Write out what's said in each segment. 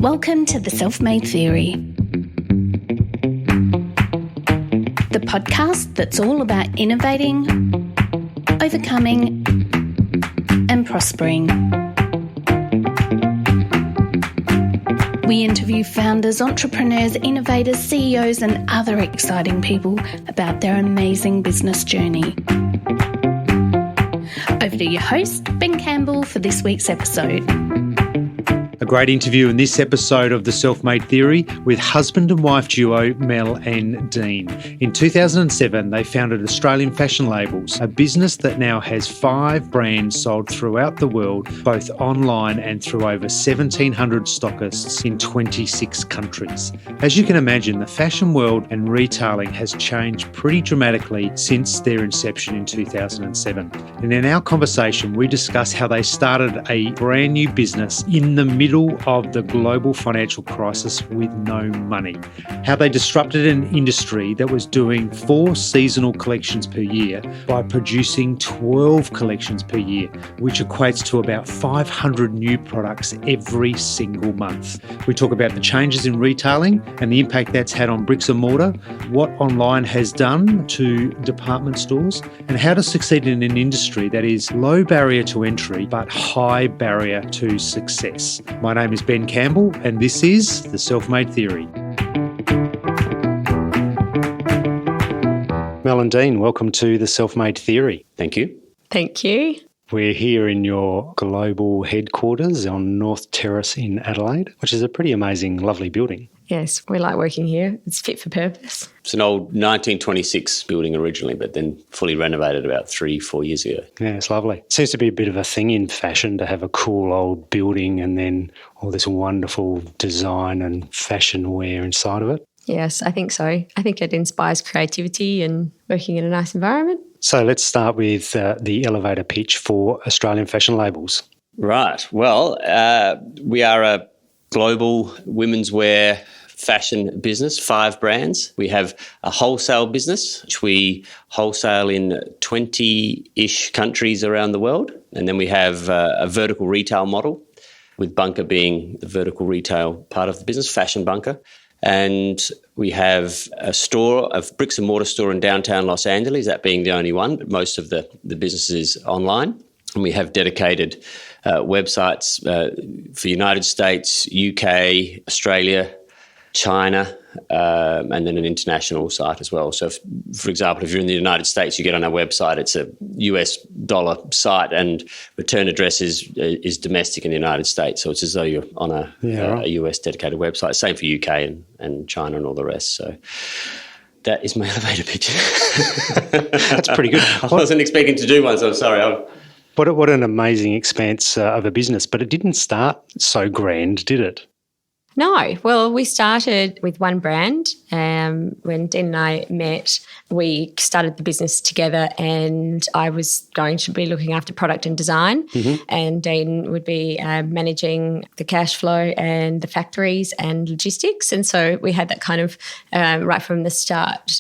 Welcome to The Self-Made Theory, the podcast that's all about innovating, overcoming, and prospering. We interview founders, entrepreneurs, innovators, CEOs, and other exciting people about their amazing business journey. Over to your host, Ben Campbell, for this week's episode. A great interview in this episode of The Self-Made Theory with husband and wife duo Mel and Dean. In 2007, they founded Australian Fashion Labels, a business that now has 5 brands sold throughout the world, both online and through over 1,700 stockists in 26 countries. As you can imagine, the fashion world and retailing has changed pretty dramatically since their inception in 2007. And in our conversation, we discuss how they started a brand new business in the middle of the global financial crisis with no money, how they disrupted an industry that was doing 4 seasonal collections per year by producing 12 collections per year, which equates to about 500 new products every single month. We talk about the changes in retailing and the impact that's had on bricks and mortar, what online has done to department stores, and how to succeed in an industry that is low barrier to entry but high barrier to success. My name is Ben Campbell, and this is The Self-Made Theory. Mel and Dean, welcome to The Self-Made Theory. Thank you. Thank you. We're here in your global headquarters on North Terrace in Adelaide, which is a pretty amazing, lovely building. Yes, we like working here. It's fit for purpose. It's an old 1926 building originally, but then fully renovated about 3-4 years ago. Yeah, it's lovely. Seems to be a bit of a thing in fashion to have a cool old building and then all this wonderful design and fashion wear inside of it. Yes, I think so. I think it inspires creativity and working in a nice environment. So let's start with the elevator pitch for Australian Fashion Labels. Right. Well, we are a global women's wear fashion business, 5 brands. We have a wholesale business, which we wholesale in 20-ish countries around the world. And then we have a vertical retail model, with Bunker being the vertical retail part of the business, Fashion Bunker. And we have a store, a bricks and mortar store in downtown Los Angeles, that being the only one, but most of the business is online. And we have dedicated websites for United States, UK, Australia, China, and then an international site as well. So, for example, if you're in the United States, you get on our website, it's a US dollar site, and return address is domestic in the United States. So it's as though you're on a US dedicated website. Same for UK and China and all the rest. So that is my elevator pitch. That's pretty good. I wasn't expecting to do one, so I'm sorry. What an amazing expanse of a business. But it didn't start so grand, did it? No. Well, we started with one brand. When Dean and I met, we started the business together, and I was going to be looking after product and design, and Dean would be managing the cash flow and the factories and logistics. And so we had that kind of right from the start.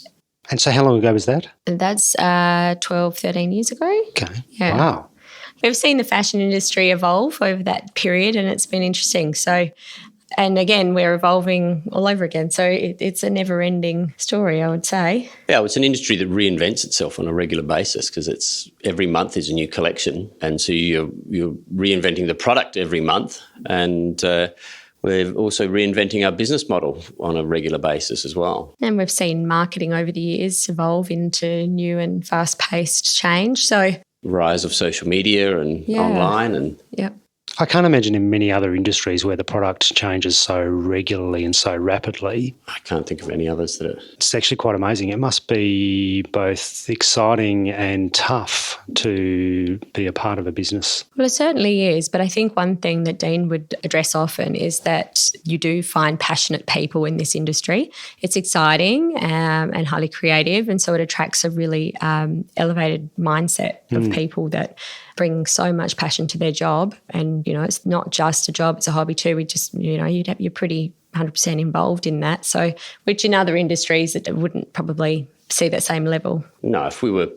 And so how long ago was that? And that's 12, 13 years ago. Okay. Yeah. Wow. We've seen the fashion industry evolve over that period, and it's been interesting. So, and again, we're evolving all over again. So it's a never-ending story, I would say. Yeah, well, it's an industry that reinvents itself on a regular basis, because it's every month is a new collection, and so you're reinventing the product every month, and we're also reinventing our business model on a regular basis as well. And we've seen marketing over the years evolve into new and fast-paced change. So rise of social media and online and I can't imagine in many other industries where the product changes so regularly and so rapidly. I can't think of any others that are... It's actually quite amazing. It must be both exciting and tough to be a part of a business. Well, it certainly is. But I think one thing that Dean would address often is that you do find passionate people in this industry. It's exciting and highly creative, and so it attracts a really elevated mindset of people that bring so much passion to their job. And, it's not just a job, it's a hobby too. We just, you're pretty 100% involved in that. So, which in other industries it wouldn't probably see that same level. No, if we were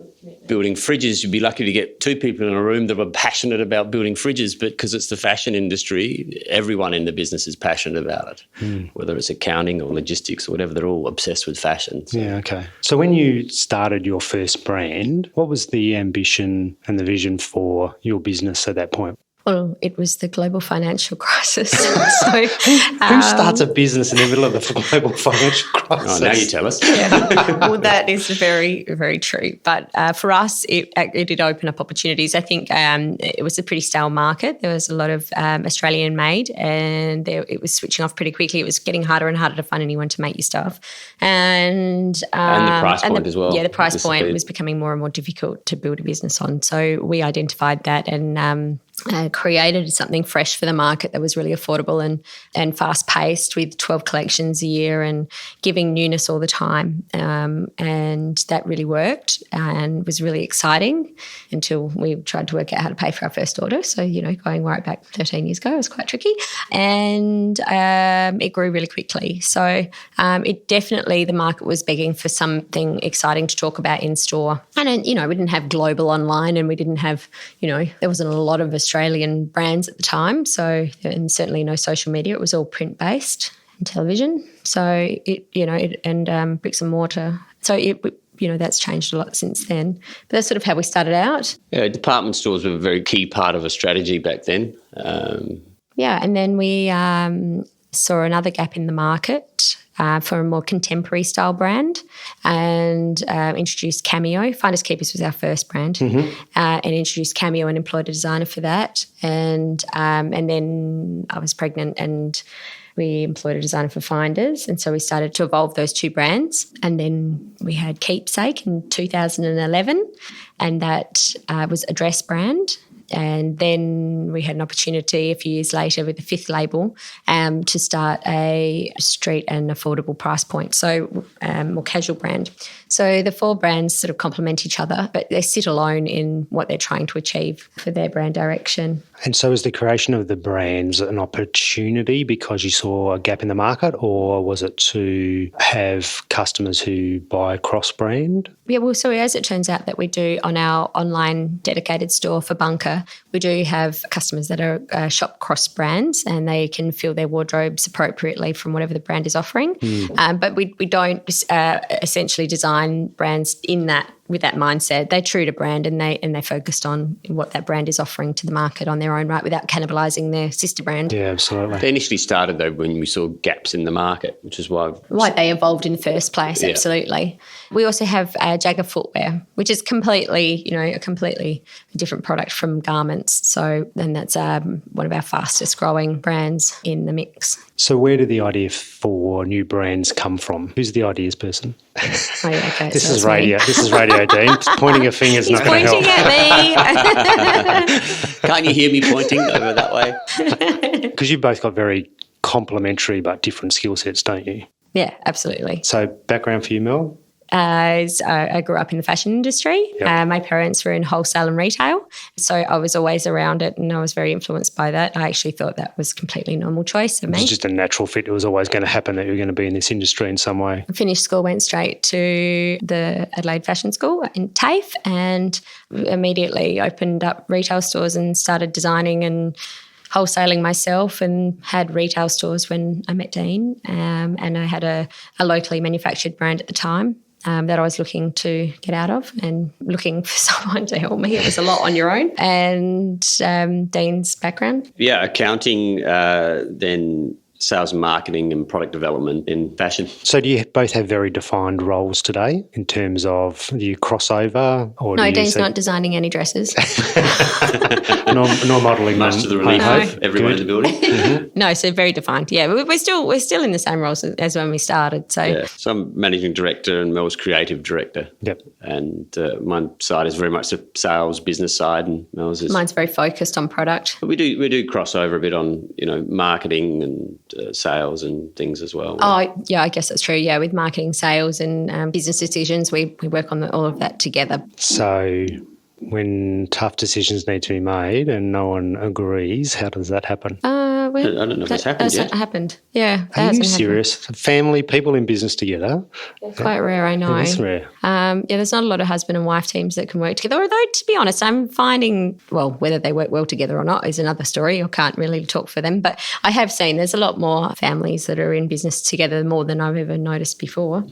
building fridges, you'd be lucky to get 2 people in a room that were passionate about building fridges, but because it's the fashion industry, everyone in the business is passionate about it, whether it's accounting or logistics or whatever, they're all obsessed with fashion. So. Yeah, okay. So when you started your first brand, what was the ambition and the vision for your business at that point? Well, it was the global financial crisis. So, Who starts a business in the middle of the global financial crisis? Oh, now you tell us. Yeah. Well, that is very, very true. But for us, it did open up opportunities. I think it was a pretty stale market. There was a lot of Australian made, and it was switching off pretty quickly. It was getting harder and harder to find anyone to make your stuff. And the price point as well. Yeah, the price point was becoming more and more difficult to build a business on. So we identified that and created something fresh for the market that was really affordable and fast-paced with 12 collections a year and giving newness all the time. And that really worked and was really exciting until we tried to work out how to pay for our first order. So, going right back 13 years ago, it was quite tricky. And it grew really quickly. So it definitely, the market was begging for something exciting to talk about in store. And, we didn't have global online and we didn't have, there wasn't a lot of Australian brands at the time. So, and certainly no social media. It was all print-based and television. So, and bricks and mortar. So, that's changed a lot since then. But that's sort of how we started out. Yeah, department stores were a very key part of a strategy back then. And then we saw another gap in the market for a more contemporary style brand and introduced Cameo. Finders Keepers was our first brand and introduced Cameo and employed a designer for that. And then I was pregnant and we employed a designer for Finders, and so we started to evolve those 2 brands. And then we had Keepsake in 2011, and that was a dress brand. And then we had an opportunity a few years later with the 5th label to start a street and affordable price point, so more casual brand. So the 4 brands sort of complement each other, but they sit alone in what they're trying to achieve for their brand direction. And so is the creation of the brands an opportunity because you saw a gap in the market, or was it to have customers who buy cross-brand? Yeah, well, so as it turns out that we do on our online dedicated store for Bunker, we do have customers that are shop cross brands and they can fill their wardrobes appropriately from whatever the brand is offering. But we don't essentially design brands with that mindset. They're true to brand and they focused on what that brand is offering to the market on their own right without cannibalising their sister brand. Yeah, absolutely. They initially started though when we saw gaps in the market, which is why they evolved in the first place. Yeah. Absolutely. We also have Jagger footwear, which is completely a different product from garments. So then that's one of our fastest growing brands in the mix. So where did the idea for new brands come from? Who's the ideas person? Oh, yeah, okay. This is radio, Dean. Pointing a finger is not going to help. He's pointing at me. Can't you hear me pointing over that way? Because you've both got very complementary but different skill sets, don't you? Yeah, absolutely. So background for you, Mel? I grew up in the fashion industry. Yep. My parents were in wholesale and retail, so I was always around it and I was very influenced by that. I actually thought that was a completely normal choice of me. It was just a natural fit. It was always going to happen that you were going to be in this industry in some way. I finished school, went straight to the Adelaide Fashion School in TAFE and immediately opened up retail stores and started designing and wholesaling myself and had retail stores when I met Dean. And I had a locally manufactured brand at the time. That I was looking to get out of and looking for someone to help me. It was a lot on your own. And Dean's background? Yeah, accounting, then sales and marketing and product development in fashion. So do you both have very defined roles today in terms of do you crossover? Or no, Dean's not designing any dresses. nor modelling. Much to the relief of everyone in the building. Mm-hmm. No, so very defined. Yeah, we're still in the same roles as when we started. So I'm managing director and Mel's creative director. Yep. And my side is very much the sales business side, and Mel's is. Mine's very focused on product. But we do cross over a bit on marketing and sales and things as well. Oh yeah, I guess that's true. Yeah, with marketing, sales, and business decisions, we work on all of that together. So when tough decisions need to be made and no one agrees, how does that happen? I don't know if it's happened yet. That's happened. Yeah. Are you serious? Family, people in business together? It's quite rare, I know. It is rare. There's not a lot of husband and wife teams that can work together. Although, to be honest, I'm finding, well, whether they work well together or not is another story. I can't really talk for them. But I have seen there's a lot more families that are in business together, more than I've ever noticed before.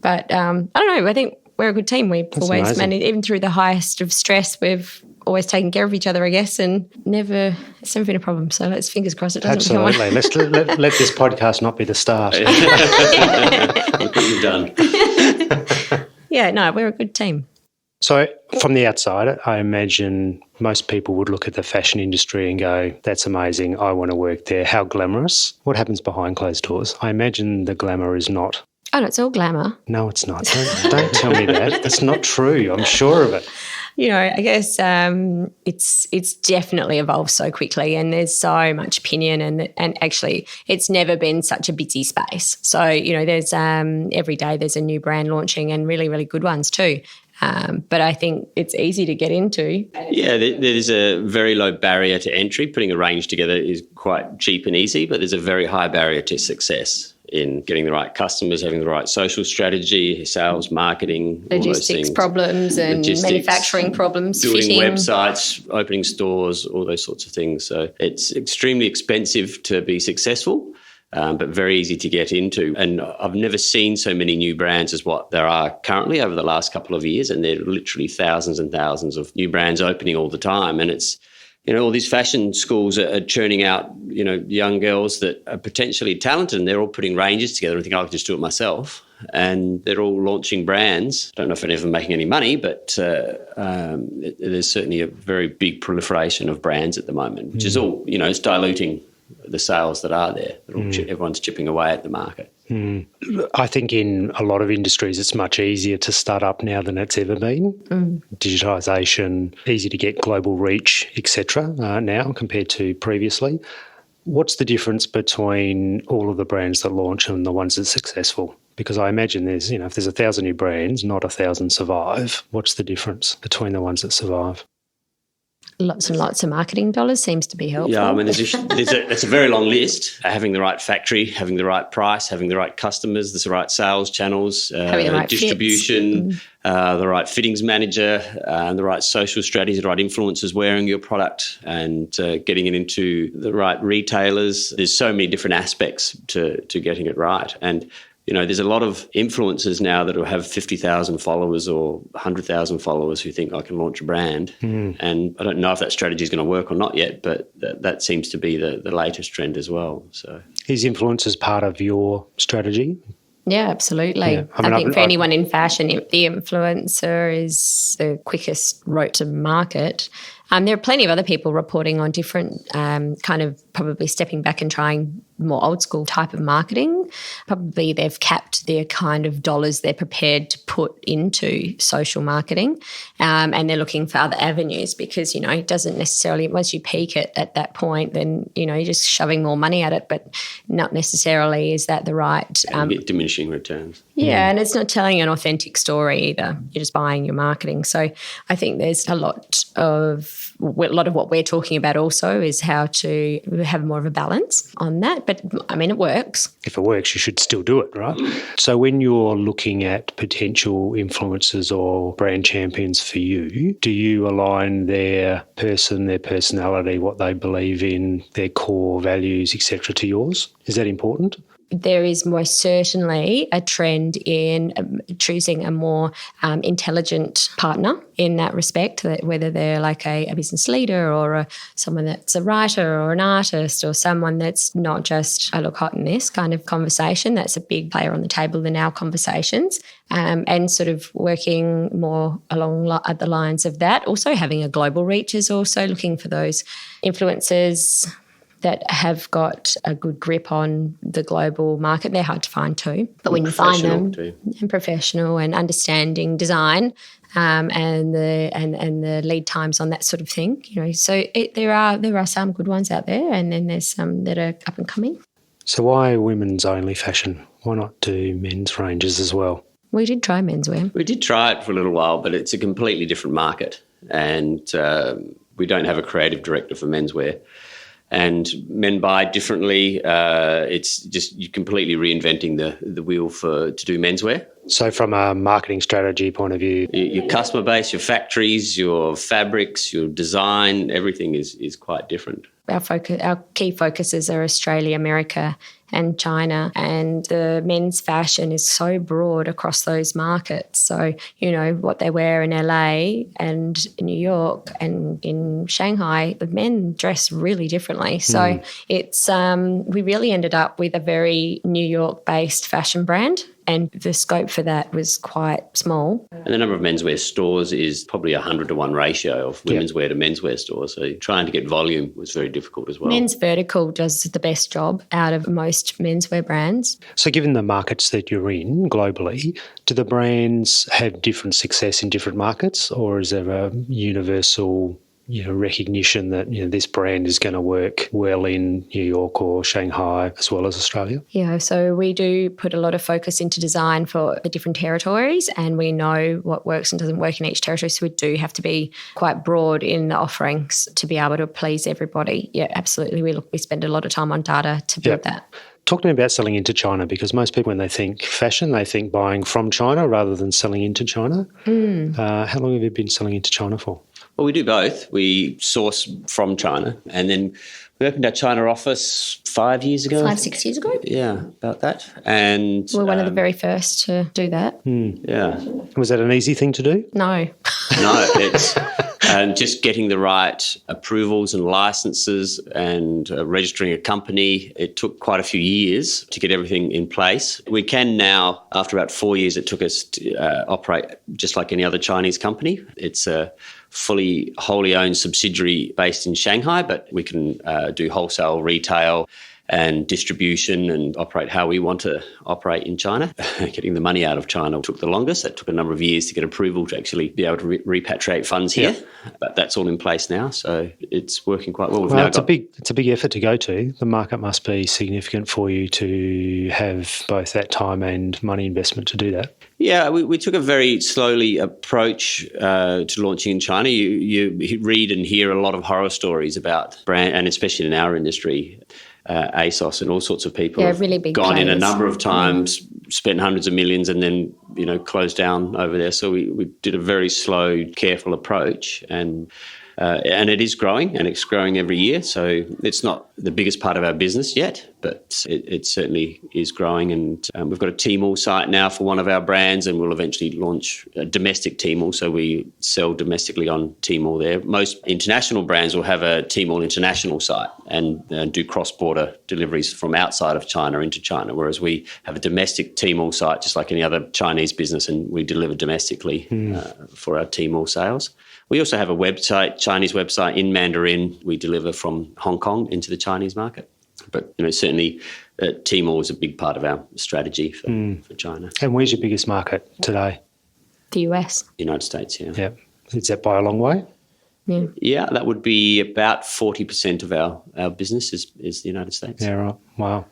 But I don't know. I think we're a good team. We've always managed, even through the highest of stress, we've always taken care of each other, I guess, and it's never been a problem. So let's fingers crossed it doesn't become one. Absolutely. let this podcast not be the start. Look what you've done. Yeah, no, we're a good team. So from the outside, I imagine most people would look at the fashion industry and go, that's amazing, I want to work there. How glamorous. What happens behind closed doors? I imagine the glamour is not. Oh, no, it's all glamour. No, it's not. Don't tell me that. That's not true. I'm sure of it. You know, I guess it's definitely evolved so quickly, and there's so much opinion, and actually it's never been such a busy space. So, you know, there's every day there's a new brand launching, and really, really good ones too. But I think it's easy to get into. Yeah, there's a very low barrier to entry. Putting a range together is quite cheap and easy, but there's a very high barrier to success in getting the right customers, having the right social strategy, sales, marketing, logistics problems and manufacturing problems, doing fitting. Websites, opening stores, all those sorts of things. So it's extremely expensive to be successful, but very easy to get into. And I've never seen so many new brands as what there are currently over the last couple of years. And there are literally thousands and thousands of new brands opening all the time. And it's, you know, all these fashion schools are churning out, you know, young girls that are potentially talented, and they're all putting ranges together and thinking, I can just do it myself. And they're all launching brands. I don't know if they're ever making any money, but there's certainly a very big proliferation of brands at the moment, which is all, you know, it's diluting the sales that are there. Everyone's chipping away at the market. I think in a lot of industries it's much easier to start up now than it's ever been. Digitisation, easy to get global reach, etc. Now compared to previously. What's the difference between all of the brands that launch and the ones that are successful? Because I imagine there's, you know, if there's 1,000 new brands, not 1,000 survive. What's the difference between the ones that survive? Lots and lots of marketing dollars seems to be helpful. Yeah, I mean, it's a very long list. Having the right factory, having the right price, having the right customers, the right sales channels, having the right distribution, the right fittings manager, the right social strategies, the right influencers wearing your product, and getting it into the right retailers. There's so many different aspects to getting it right. And you know, there's a lot of influencers now that will have 50,000 followers or 100,000 followers who think I can launch a brand. And I don't know if that strategy is going to work or not yet, but that seems to be the latest trend as well. So, is influencers part of your strategy? Yeah, absolutely. Yeah. I think for anyone in fashion, the influencer is the quickest route to market. There are plenty of other people reporting on different kind of probably stepping back and trying more old school type of marketing. Probably they've capped their kind of dollars they're prepared to put into social marketing, and they're looking for other avenues because, you know, it doesn't necessarily, once you peak it at that point, then, you know, you're just shoving more money at it, but not necessarily is that the right... get diminishing returns. Yeah, and it's not telling an authentic story either. You're just buying your marketing. So I think there's a lot of what we're talking about also is how to have more of a balance on that. But, I mean, it works. If it works, you should still do it, right? So when you're looking at potential influencers or brand champions for you, do you align their person, their personality, what they believe in, their core values, etc. to yours? Is that important? There is most certainly a trend in choosing a more intelligent partner in that respect, that whether they're like a business leader or someone that's a writer or an artist or someone that's not just, I look hot in this kind of conversation. That's a big player on the table in our conversations, and sort of working more along the lines of that. Also having a global reach is also looking for those influencers that have got a good grip on the global market. They're hard to find too. But when you find them, and professional and understanding design and the lead times on that sort of thing, you know. So there are some good ones out there, and then there's some that are up and coming. So why women's only fashion? Why not do men's ranges as well? We did try menswear. We did try it for a little while, but it's a completely different market, and we don't have a creative director for menswear. and men buy differently. It's just you're completely reinventing the wheel to do menswear. So from a marketing strategy point of view, Your customer base, your factories, your fabrics, your design, everything is quite different. Our key focuses are Australia, America and China, and the men's fashion is so broad across those markets. So, what they wear in LA and New York and in Shanghai, the men dress really differently. So it's we really ended up with a very New York-based fashion brand, and the scope for that was quite small. And the number of menswear stores is probably 100 to 1 ratio of women's wear to menswear stores. So trying to get volume was very difficult as well. Men's Vertical does the best job out of most menswear brands. So given the markets that you're in globally, do the brands have different success in different markets, or is there a universal recognition that this brand is going to work well in New York or Shanghai as well as Australia? Yeah, so we do put a lot of focus into design for the different territories, and we know what works and doesn't work in each territory. So we do have to be quite broad in the offerings to be able to please everybody. Yeah, absolutely. We spend a lot of time on data to build that. Talk to me about selling into China, because most people, when they think fashion, they think buying from China rather than selling into China. How long have you been selling into China for? Well, we do both. We source from China, and then we opened our China office 5 years ago. 5-6 years ago? Yeah, about that. And we're one of the very first to do that. Yeah. Was that an easy thing to do? No. No, it's just getting the right approvals and licenses and registering a company. It took quite a few years to get everything in place. We can now, after about 4 years, it took us to operate just like any other Chinese company. It's a fully wholly owned subsidiary based in Shanghai, but we can do wholesale, retail and distribution and operate how we want to operate in China. Getting the money out of China took the longest. It took a number of years to get approval to actually be able to repatriate funds here. But that's all in place now, so it's working quite well. It's a big effort to go to. The market must be significant for you to have both that time and money investment to do that. Yeah, we took a very slowly approach to launching in China. You read and hear a lot of horror stories about brand, and especially in our industry, ASOS and all sorts of people have really big gone players. in a number of times, spent hundreds of millions and then, closed down over there. So we did a very slow, careful approach, and it is growing, and it's growing every year. So it's not the biggest part of our business yet, but it certainly is growing. And we've got a Tmall site now for one of our brands, and we'll eventually launch a domestic Tmall. So we sell domestically on Tmall there. Most international brands will have a Tmall international site and do cross-border deliveries from outside of China into China, whereas we have a domestic Tmall site just like any other Chinese business, and we deliver domestically for our Tmall sales. We also have a website, Chinese website in Mandarin. We deliver from Hong Kong into the Chinese market. But certainly Tmall is a big part of our strategy for China. And where's your biggest market today? The US. United States, yeah. Yeah. Is that by a long way? Yeah. Yeah, that would be about 40% of our business is the United States. Yeah, right. Wow.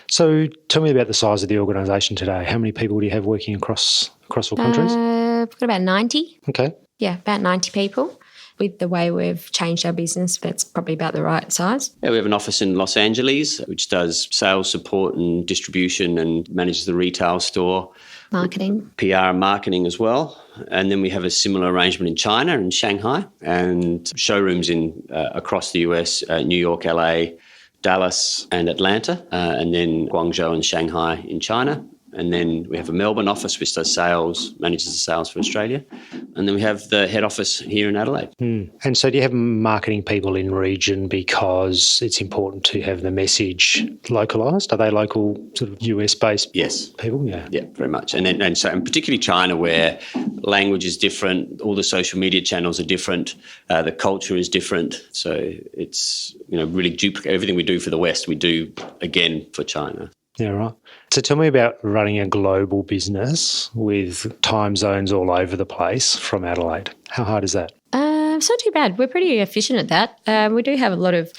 So tell me about the size of the organisation today. How many people do you have working across all countries? We've got about 90. Okay. Yeah, about 90 people. With the way we've changed our business, that's probably about the right size. Yeah, we have an office in Los Angeles, which does sales support and distribution and manages the retail store. Marketing. PR and marketing as well. And then we have a similar arrangement in China and Shanghai, and showrooms in across the US, New York, LA, Dallas and Atlanta, and then Guangzhou and Shanghai in China. And then we have a Melbourne office which does sales, manages the sales for Australia. And then we have the head office here in Adelaide. And so do you have marketing people in region because it's important to have the message localised? Are they local sort of US-based people? Yeah. Yeah, very much. And particularly China, where language is different, all the social media channels are different, the culture is different. So it's, really duplicate everything we do for the West, we do again for China. Yeah, right. So tell me about running a global business with time zones all over the place from Adelaide. How hard is that? It's not too bad. We're pretty efficient at that. We do have a lot of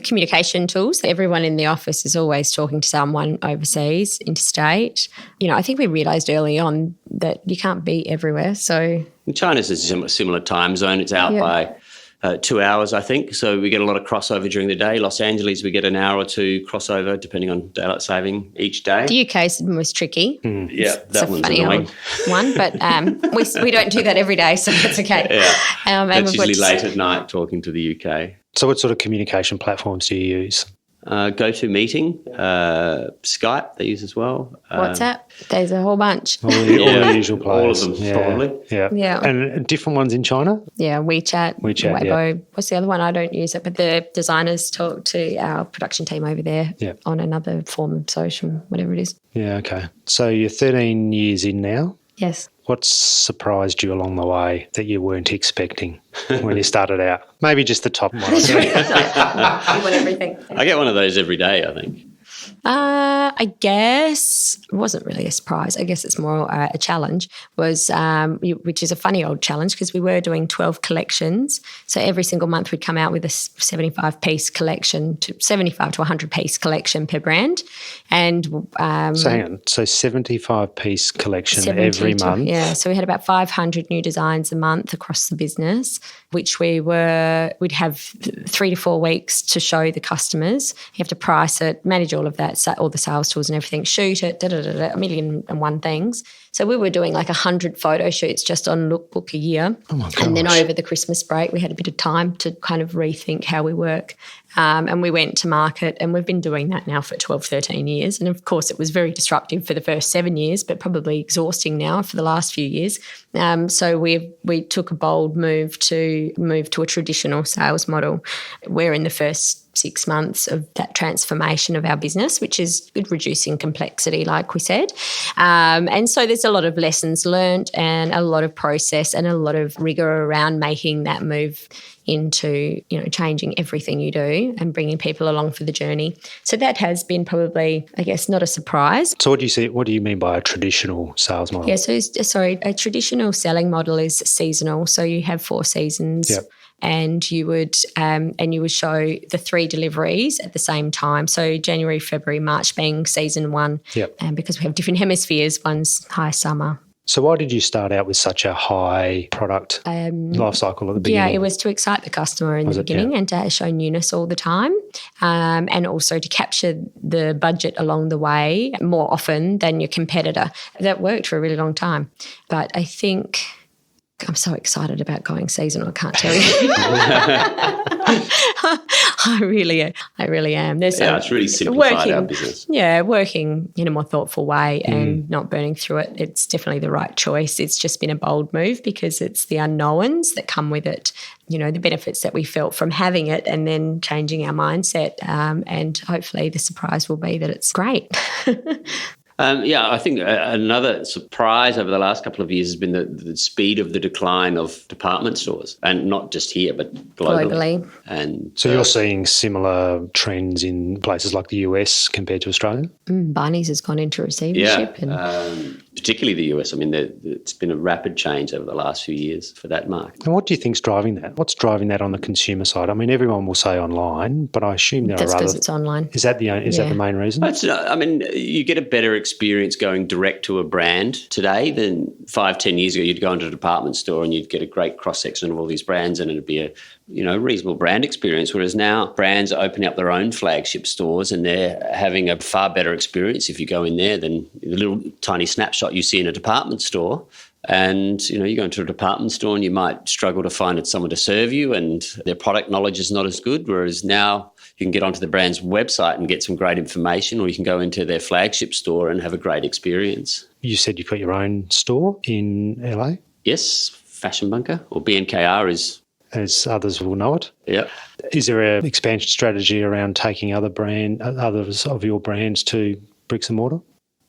communication tools. Everyone in the office is always talking to someone overseas, interstate. I think we realised early on that you can't be everywhere. So China's a similar time zone. It's out by 2 hours, I think. So we get a lot of crossover during the day. Los Angeles, we get an hour or two crossover depending on daylight saving each day. The UK is the most tricky. Yeah, that one's annoying. One, but we don't do that every day, so that's okay. Yeah, that's usually late at night talking to the UK. So what sort of communication platforms do you use? GoToMeeting, Skype they use as well. WhatsApp, there's a whole bunch. All the usual players. All of them, probably. Yeah. And different ones in China? Yeah, WeChat, Weibo. Yeah. What's the other one? I don't use it, but the designers talk to our production team over there on another form of social, whatever it is. Yeah, okay. So you're 13 years in now. Yes. What surprised you along the way that you weren't expecting when you started out? Maybe just the top one. I want everything. I get one of those every day, I think. I guess it wasn't really a surprise. I guess it's more a challenge, which is a funny old challenge because we were doing 12 collections. So every single month we'd come out with a 75-piece collection, 75 to 100-piece collection per brand. And so hang on, so 75-piece collection every month? Yeah, so we had about 500 new designs a month across the business, which we'd have 3 to 4 weeks to show the customers. You have to price it, manage all of that, all the sales tools and everything, shoot it, a million and one things. So we were doing like 100 photo shoots just on Lookbook a year. Oh my gosh. And then over the Christmas break, we had a bit of time to kind of rethink how we work. And we went to market, and we've been doing that now for 12, 13 years. And of course, it was very disruptive for the first 7 years, but probably exhausting now for the last few years. So we took a bold move to a traditional sales model. We're in the first 6 months of that transformation of our business, which is reducing complexity, like we said. And so there's a lot of lessons learned and a lot of process and a lot of rigor around making that move into, changing everything you do and bringing people along for the journey. So that has been probably, I guess, not a surprise. So what do you mean by a traditional sales model? Yeah, a traditional selling model is seasonal. So you have 4 seasons. Yep. And you would show the 3 deliveries at the same time. So January, February, March being season 1. Yep. And because we have different hemispheres, one's high summer. So why did you start out with such a high product life cycle at the beginning? Yeah, it was to excite the customer in the beginning and to show newness all the time, and also to capture the budget along the way more often than your competitor. That worked for a really long time. But I think I'm so excited about going seasonal, I can't tell you. I really am. It's really simplified our business. Yeah, working in a more thoughtful way and not burning through it. It's definitely the right choice. It's just been a bold move because it's the unknowns that come with it, the benefits that we felt from having it and then changing our mindset. And hopefully the surprise will be that it's great. I think another surprise over the last couple of years has been the speed of the decline of department stores, and not just here, but globally. And so you're seeing similar trends in places like the US compared to Australia? Barney's has gone into receivership. Particularly the US. I mean, it's been a rapid change over the last few years for that market. And what do you think's driving that? What's driving that on the consumer side? I mean, everyone will say online, but I assume there are other... That's because it's online. Is that the main reason? You get a better experience going direct to a brand today than 5-10 years ago. You'd go into a department store and you'd get a great cross-section of all these brands and it'd be a reasonable brand experience, whereas now brands are opening up their own flagship stores and they're having a far better experience if you go in there than the little tiny snapshot you see in a department store. And, you go into a department store and you might struggle to find someone to serve you and their product knowledge is not as good, whereas now you can get onto the brand's website and get some great information, or you can go into their flagship store and have a great experience. You said you've got your own store in LA? Yes, Fashion Bunker, or BNKR is... as others will know it. Yeah. Is there an expansion strategy around taking others of your brands to bricks and mortar?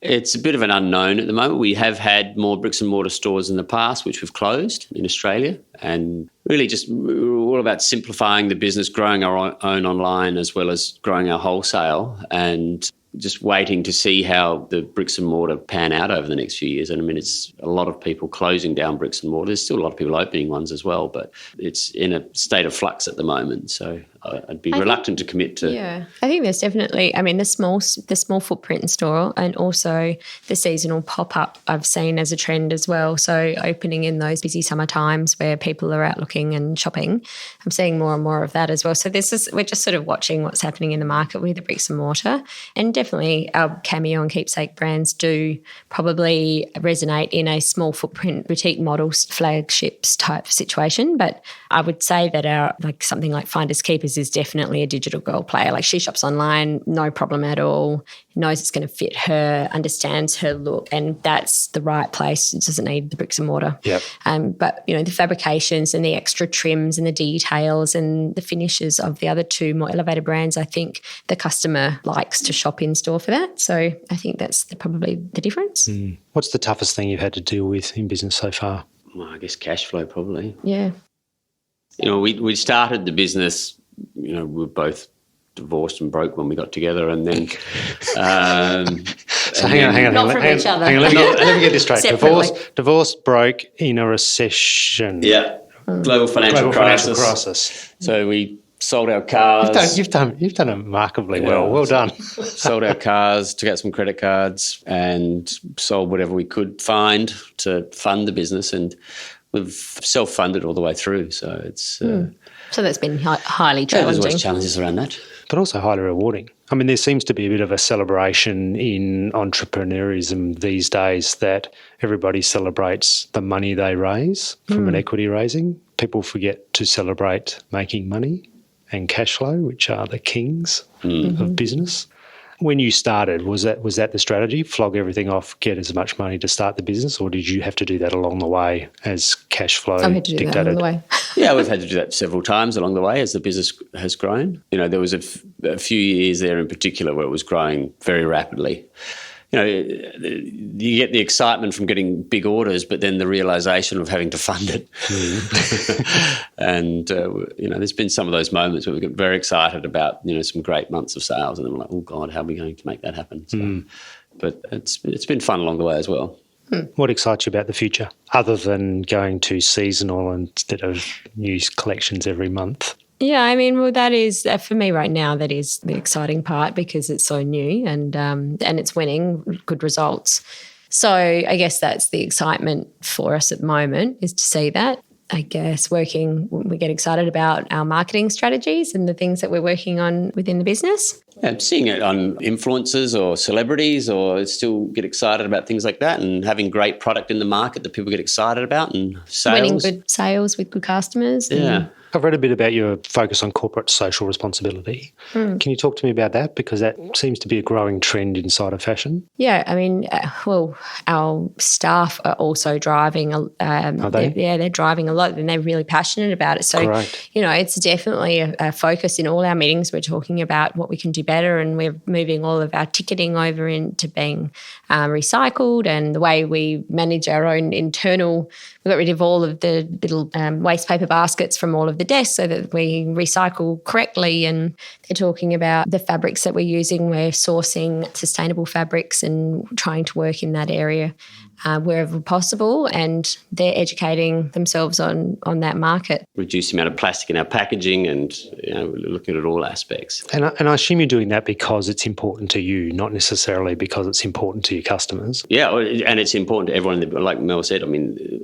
It's a bit of an unknown at the moment. We have had more bricks and mortar stores in the past, which we've closed in Australia, and really just we're all about simplifying the business, growing our own online as well as growing our wholesale, and just waiting to see how the bricks and mortar pan out over the next few years. And it's a lot of people closing down bricks and mortar. There's still a lot of people opening ones as well, but it's in a state of flux at the moment. So I'd be reluctant to commit to. Yeah, I think there's definitely, the small footprint in store, and also the seasonal pop-up I've seen as a trend as well. So opening in those busy summer times where people are out looking and shopping, I'm seeing more and more of that as well. So we're just sort of watching what's happening in the market with the bricks and mortar, and definitely our Cameo and Keepsake brands do probably resonate in a small footprint boutique models, flagships type situation. But I would say that something like Finders Keepers is definitely a digital girl player. Like, she shops online, no problem at all, knows it's going to fit her, understands her look, and that's the right place. It doesn't need the bricks and mortar. Yep. But, the fabrications and the extra trims and the details and the finishes of the other two more elevated brands, I think the customer likes to shop in store for that. So I think that's probably the difference. What's the toughest thing you've had to deal with in business so far? Well, I guess cash flow probably. Yeah. We started the business, we were both divorced and broke when we got together, and then so hang on. Not from each other. Hang on, let me get this straight. Separately. Divorce, broke in a recession. Yeah. Global financial crisis. So we sold our cars. You've done it remarkably well. Well done. Sold our cars, took out some credit cards, and sold whatever we could find to fund the business, and we've self-funded all the way through. So it's so that's been highly challenging. There's always challenges around that, but also highly rewarding. There seems to be a bit of a celebration in entrepreneurism these days that everybody celebrates the money they raise from an equity raising. People forget to celebrate making money and cash flow, which are the kings of business. When you started, was that the strategy? Flog everything off, get as much money to start the business, or did you have to do that along the way as cash flow I had to do dictated? that along the way. Yeah, we've had to do that several times along the way as the business has grown. There was a few years there in particular where it was growing very rapidly. You get the excitement from getting big orders, but then the realisation of having to fund it. And, there's been some of those moments where we get very excited about, some great months of sales, and then we're like, oh, God, how are we going to make that happen? So, but it's been fun along the way as well. What excites you about the future, other than going to seasonal instead of new collections every month? Yeah, that is, for me right now, that is the exciting part, because it's so new and it's winning good results. So I guess that's the excitement for us at the moment, is to see that. I guess we get excited about our marketing strategies and the things that we're working on within the business. Yeah, seeing it on influencers or celebrities, or still get excited about things like that, and having great product in the market that people get excited about, and sales. Winning good sales with good customers. Yeah. I've read a bit about your focus on corporate social responsibility. Can you talk to me about that? Because that seems to be a growing trend inside of fashion. Yeah, our staff are also driving. Are they? They're driving a lot, and they're really passionate about it. So, Great. It's definitely a focus in all our meetings. We're talking about what we can do better, and we're moving all of our ticketing over into being recycled, and the way we manage our own internal. We got rid of all of the little waste paper baskets from all of the desks so that we recycle correctly. And they're talking about the fabrics that we're using. We're sourcing sustainable fabrics and trying to work in that area wherever possible. And they're educating themselves on that market. Reduce the amount of plastic in our packaging, and looking at all aspects. And I assume you're doing that because it's important to you, not necessarily because it's important to your customers. Yeah, and it's important to everyone. Like Mel said,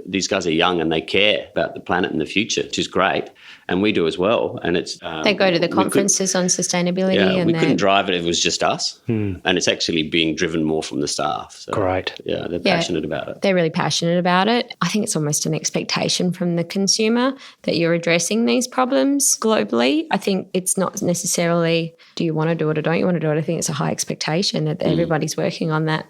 these guys are young and they care about the planet and the future, which is great. And we do as well. And it's they go to the conferences on sustainability. Yeah, and we couldn't drive it if it was just us. And it's actually being driven more from the staff. So, great. Yeah, they're passionate about it. They're really passionate about it. I think it's almost an expectation from the consumer that you're addressing these problems globally. I think it's not necessarily, do you want to do it or don't you want to do it? I think it's a high expectation that everybody's working on that.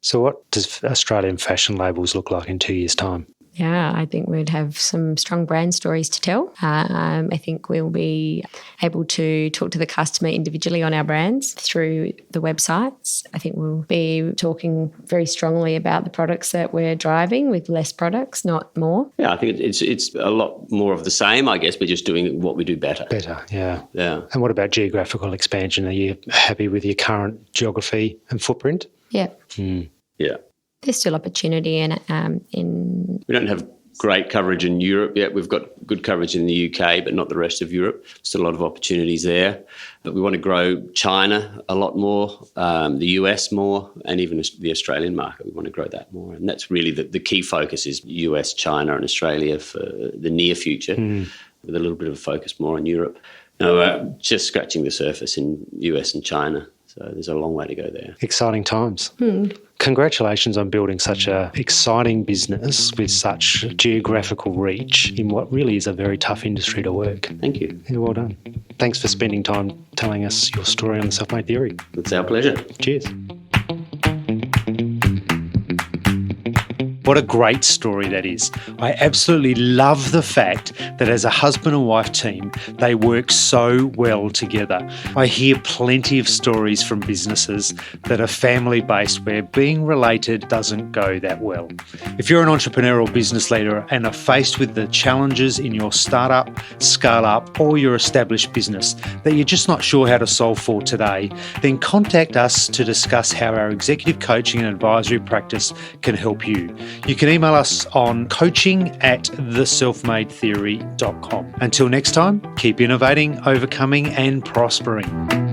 So what does Australian fashion labels look like in 2 years' time? Yeah, I think we'd have some strong brand stories to tell. I think we'll be able to talk to the customer individually on our brands through the websites. I think we'll be talking very strongly about the products that we're driving, with less products, not more. Yeah, I think it's a lot more of the same, I guess. We're just doing what we do better. Better, yeah. Yeah. And what about geographical expansion? Are you happy with your current geography and footprint? Yeah. Yeah. There's still opportunity in We don't have great coverage in Europe yet. We've got good coverage in the UK, but not the rest of Europe. Still a lot of opportunities there. But we want to grow China a lot more, the US more, and even the Australian market. We want to grow that more. And that's really the key focus is US, China and Australia for the near future, with a little bit of a focus more on Europe. No, just scratching the surface in US and China. So there's a long way to go there. Exciting times. Congratulations on building such an exciting business with such geographical reach in what really is a very tough industry to work. Thank you. Yeah, well done. Thanks for spending time telling us your story on the Self-Made Theory. It's our pleasure. Cheers. What a great story that is. I absolutely love the fact that as a husband and wife team, they work so well together. I hear plenty of stories from businesses that are family-based where being related doesn't go that well. If you're an entrepreneur or business leader and are faced with the challenges in your startup, scale-up or your established business that you're just not sure how to solve for today, then contact us to discuss how our executive coaching and advisory practice can help you. You can email us on coaching@theselfmadetheory.com. Until next time, keep innovating, overcoming and prospering.